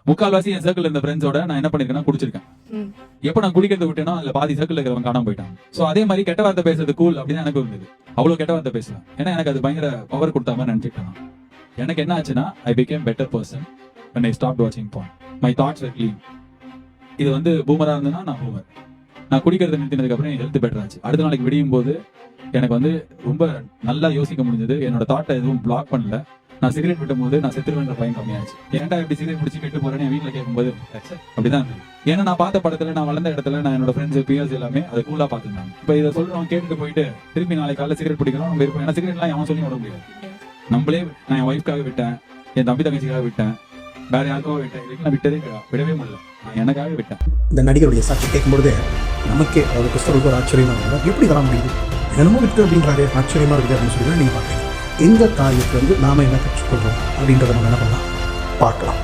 முக்கால்வாசி என் சர்க்கிள் இருந்த ஃப்ரெண்ட்ஸோட நான் என்ன பண்ணிருக்கேன்னா குடிச்சிருக்கேன். எப்ப நான் குடிக்கிறது விட்டேனோ அதுல பாதி சர்க்கிள் இருக்கிறவங்க காணாம போயிட்டாங்க. சோ அதே மாதிரி கெட்ட வார்த்தை பேசுறது கூல் அப்படின்னு எனக்கு இருந்தது. அவ்வளவு கெட்ட வார்த்தை பேசலாம், ஏன்னா எனக்கு அது பயங்கர பவர் கொடுத்த மாதிரி நினைச்சிட்டேன். எனக்கு என்ன ஆச்சுன்னா I became better person when I stopped watching porn. My thoughts were clean. இது வந்து பூமரா இருந்ததுன்னா நான் பூமர். நான் குடிக்கிறத நிறுத்தினதுக்கு அப்புறம் என் ஹெல்த் பெட்டர் ஆச்சு. அடுத்த நாளைக்கு விடியும் போது எனக்கு வந்து ரொம்ப நல்லா யோசிக்க முடிஞ்சது. என்னோட தாட்டை எதுவும் பிளாக் பண்ணல. நான் சிகரெட் விட்டும் போது நான் செத்துருவேன்ற பயம் கம்மியாச்சு. ஏன்டா இப்படி சிகரெட் பிடிச்சி கெட்டு போறேன்னு என் வீட்டில் கேட்கும்போது அப்படிதான் இருந்தது. ஏன்னா நான் பார்த்த படத்துல, நான் வளர்ந்த இடத்துல, நான் என்னோட ஃப்ரெண்ட்ஸ் பியர்ஸ் எல்லாமே அதை கூலா பார்த்துருந்தாங்க. இப்போ இதை சொல்றோம் கேட்டுட்டு போயிட்டு திருப்பி நாளைக்கு காலையில் சிகரெட் பிடிக்கிறோம் நம்ம இருப்போம். ஏன்னா சிகரெட்லாம் எவன் சொல்லி விட முடியாது. நம்மளே நான் என் ஒய்ஃப்காக விட்டேன், என் தம்பி தங்கச்சிக்காக விட்டேன், வேற யாருக்காக விட்டேன். இதுக்கு நான் விடவே முடியல. நான் எனக்காக விட்டேன். இந்த நடிகருடைய சாட்சி கேட்கும்போது நமக்கே அவர் கிறிஸ்தவருக்கு ஒரு ஆச்சரியமா இருக்கும். எப்படி தர முடியுது, என்னமோ விட்டு அப்படின்றாரு, ஆச்சரியமா இருக்குது அப்படின்னு சொல்லி நீங்க பாருங்க. இந்த காரியத்துல நாம என்ன கற்றுக்கொள்றோம் அப்படின்றத நம்ம என்ன பண்ணலாம் பார்க்கலாம்.